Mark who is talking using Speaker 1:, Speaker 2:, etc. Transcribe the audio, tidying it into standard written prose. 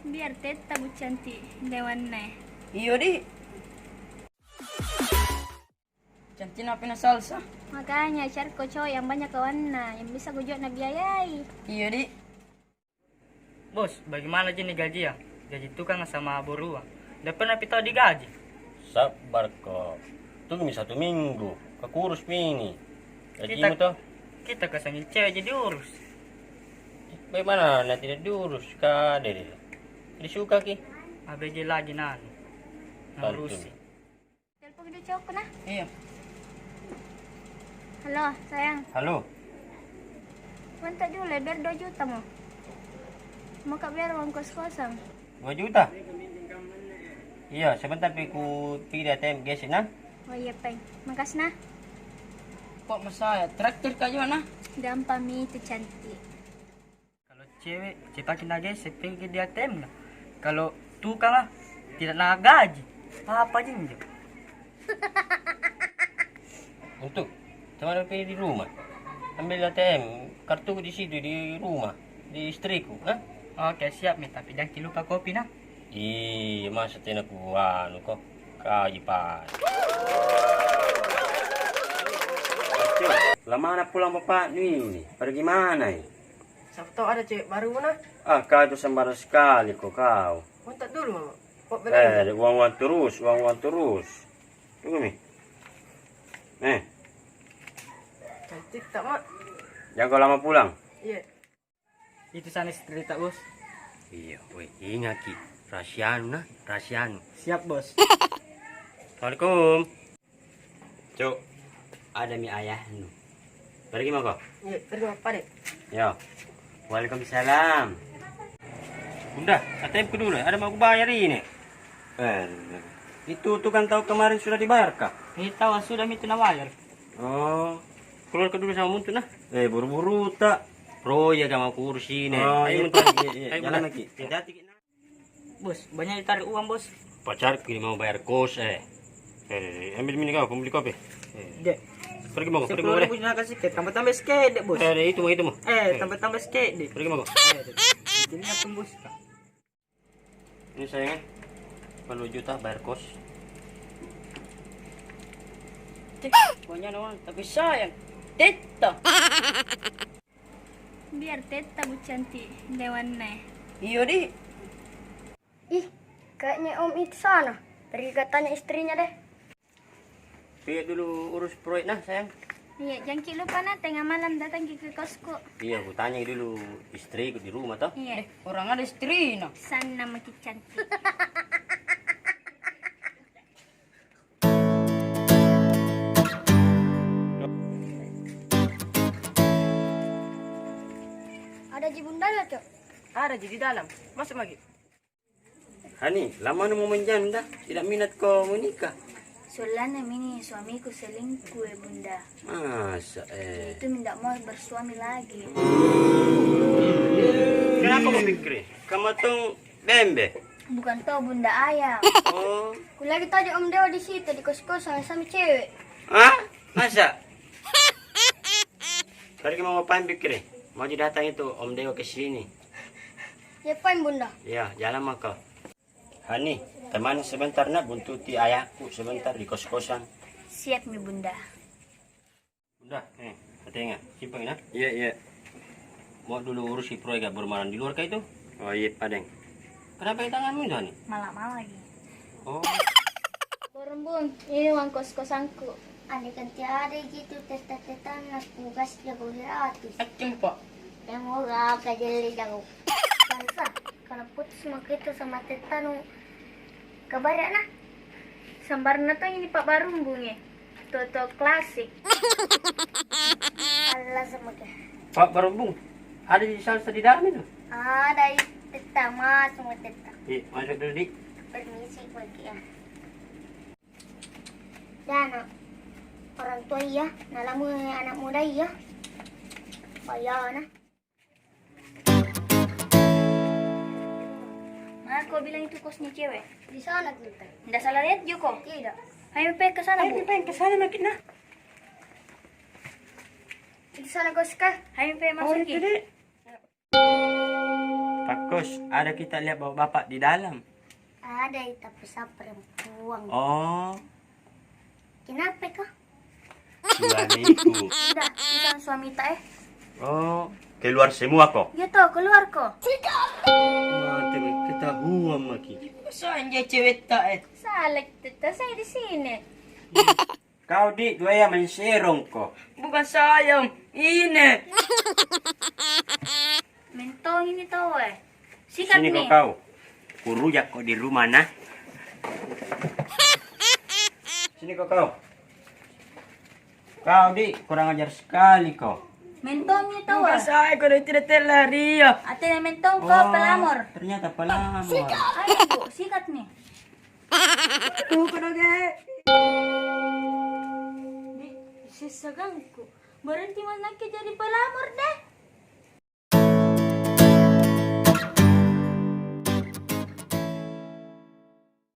Speaker 1: Biar teta bu cantik dewannya.
Speaker 2: Iyo di. Cantik apa na salsa?
Speaker 1: Makanya cari ko cowok yang banyak kawannya, yang bisa gojok na biayai.
Speaker 2: Iyo di.
Speaker 3: Bos, bagaimana aja nih gaji ya? Gaji tukang sama buruan. Udah pernah pitau digaji?
Speaker 4: Sabar kok. Tunggu 1 minggu. Kekurus ini. Gajimu
Speaker 3: Kita-
Speaker 4: toh.
Speaker 3: Kita kesangin cewek jadi urus.
Speaker 4: Bagaimana nanti tidak diurus kade deh. Disuka ki.
Speaker 3: ABG lagi nanu. Ngurusi.
Speaker 1: Telepon video cowok na.
Speaker 2: Iya.
Speaker 1: Halo sayang,
Speaker 4: Halo.
Speaker 1: minta dulu biar 2 juta mau. Mau kak biar uang kos-kosan.
Speaker 4: 2 juta. Iya, sebentar ku pergi di ATM gesin nah.
Speaker 1: Oh iya peng, makasih nah.
Speaker 2: Kok masaya traktir kayo na?
Speaker 1: Gampang mi itu cantik.
Speaker 3: Kalau cewek cepakin lagi saya pergi di ATM lah. Kalau tukang lah tidak nak gaji. Apa aja?
Speaker 4: Untuk teman pergi di rumah. Ambil ATM, kartu di situ di rumah, di istriku, nah.
Speaker 3: Oke siap nih, tapi jangan lupa kopi nah.
Speaker 4: Iya, masa tina ku anu kok kajipan. Lama anak pulang bapak nih, pergi mana ya?
Speaker 2: Siapa tahu ada cewek baru na?
Speaker 4: Ah, kau itu sembarang sekali kok kau.
Speaker 2: Minta dulu mama. Kok berani?
Speaker 4: Uang terus. Tunggu nih.
Speaker 2: Cantik tak mak?
Speaker 4: Jangan kau lama pulang.
Speaker 2: Iya.
Speaker 3: Itu sana cerita bos.
Speaker 4: Iya, weh, ingat ki. Rahasianu.
Speaker 3: Siap bos.
Speaker 4: Assalamualaikum. Cuk, ada mi ayahnu. Pergi mau kau?
Speaker 2: Iya, pergi apa deh?
Speaker 4: Ya. Waalaikumsalam. Bunda, ATM ku dulu. Ada mau aku bayar ini. Itu kan tahu kemarin sudah dibayar kah?
Speaker 3: Ini tahu sudah itu nawayar.
Speaker 4: Oh, keluar ke dulu sama Muntu nah. Buru-buru tak. Proyek sama kursi ini.
Speaker 3: Oh,
Speaker 4: Ayo
Speaker 3: iya,
Speaker 4: Muntu,
Speaker 3: Ayo,
Speaker 4: jalan
Speaker 3: Bunda.
Speaker 4: lagi. Hati-hati.
Speaker 3: Bos, banyak ditarik uang bos.
Speaker 4: Pacar kini mau bayar kos ambil mini kau, beli kopi.
Speaker 3: Dek,
Speaker 4: Pergi mau, pergi
Speaker 3: 10
Speaker 4: mau.
Speaker 3: ribu nak kasih tambah-tambah skate dek bos.
Speaker 4: Itu mau.
Speaker 3: Tambah-tambah skate dek.
Speaker 4: Pergi mau.
Speaker 3: Ini apa bos?
Speaker 4: Ini sayangnya 10 juta bayar kos.
Speaker 2: Pokoknya nawan, tapi sayang. Teta.
Speaker 1: Biar teta bu cantik dewannya.
Speaker 2: Iyo di.
Speaker 5: Ih, kayaknya Om itu sana. Pergi katanya istrinya deh.
Speaker 4: Lihat dulu urus proyek nah sayang.
Speaker 1: Iya, jangan lupa na tengah malam datang ke kosku.
Speaker 4: Iya, aku tanya dulu istri di rumah toh.
Speaker 1: Iya,
Speaker 2: Orang ada istri nah.
Speaker 1: sana makin cantik.
Speaker 5: Ada jibundanya, Cok.
Speaker 2: Ada di dalam. Masuk lagi.
Speaker 4: Hani, lama nu mau menjanda, tidak minat kau menikah.
Speaker 1: Soalnya ini suamiku selingkuh ya bunda.
Speaker 4: Masa
Speaker 1: Itu tidak mau bersuami lagi.
Speaker 4: Kenapa kau pikir? Kamu tuh bembe.
Speaker 5: Bukan tau bunda ayam.
Speaker 4: Oh,
Speaker 5: Ku lagi tanya Om Dewa di situ di kos-kosan sama cewek.
Speaker 4: ah, masa? Tadi kamu mau ngapain pikir? Mau datang itu Om Dewa ke sini.
Speaker 5: Ya pain bunda.
Speaker 4: Ya, jalan maka. Hani, temani sebentar nak buntuti ayahku sebentar di kos-kosan.
Speaker 1: Siap mi bunda.
Speaker 4: Udah, katanya simpan nak. Iya, iya. Mau dulu urus si proyek bermalam di luar kah itu? Oh iya, padeng. Kenapa yang tanganmu itu, Hani?
Speaker 1: Malam-malam lagi.
Speaker 4: Oh,
Speaker 5: Borong bun, ini uang kos-kosanku. Ada kan tiada gitu teta-teta aku kasih jago gratis.
Speaker 2: Acing pak.
Speaker 5: Yang mau gak kajeli jago. Bangsa, kalau putus maka itu sama teta nu kabarnya nah.
Speaker 1: Sambarna tuh ini Pak Barum bunge. Toto klasik.
Speaker 5: Allah sama ke.
Speaker 4: Pak Barumbung, ada di salsa di dalam itu?
Speaker 5: Ada teta mas sama teta.
Speaker 4: Iya, masuk dulu di.
Speaker 5: Permisi pergi ya. Dan orang tua iya, nalamu anak muda iya. Payah nah.
Speaker 1: Mana kau bilang itu kosnya cewek?
Speaker 5: Di sana kita.
Speaker 1: Tidak salah lihat Joko.
Speaker 5: Tidak.
Speaker 1: Ayo pe ke sana bu.
Speaker 2: Pengen kesana makin nah.
Speaker 5: Di sana kau sekali.
Speaker 1: Ayo pe masuk
Speaker 2: Itu deh.
Speaker 4: Pak Kos, ada kita lihat bawa bapak di dalam.
Speaker 5: Ada tapi saya perempuan.
Speaker 4: Oh,
Speaker 5: Kenapa kah?
Speaker 4: suamiku.
Speaker 5: Udah, bukan suami tak
Speaker 4: Oh, keluar semua kok.
Speaker 5: Gitu, keluar kok.
Speaker 4: Mati, ketahuan maki.
Speaker 2: Saan dia cewek tak
Speaker 5: Salek teta, saya di sini.
Speaker 4: Kau di dua yang menserong kok.
Speaker 2: Bukan sayang. Ini.
Speaker 5: Mentong ini tahu Sikat
Speaker 4: Sini
Speaker 5: nih.
Speaker 4: kok kau. Kurujak kok di rumah nah. Sini kok kau. Kau di kurang ajar sekali kok.
Speaker 5: Mentong ini tahu
Speaker 2: Bukan saya kau dah tidak terlari ya.
Speaker 5: Ate mentong kok pelamor.
Speaker 4: Ternyata pelamor.
Speaker 5: Ayo bu, sikat nih.
Speaker 2: Tuh kau dah.
Speaker 5: Sisagangku. Berhenti mana jadi pelamor deh.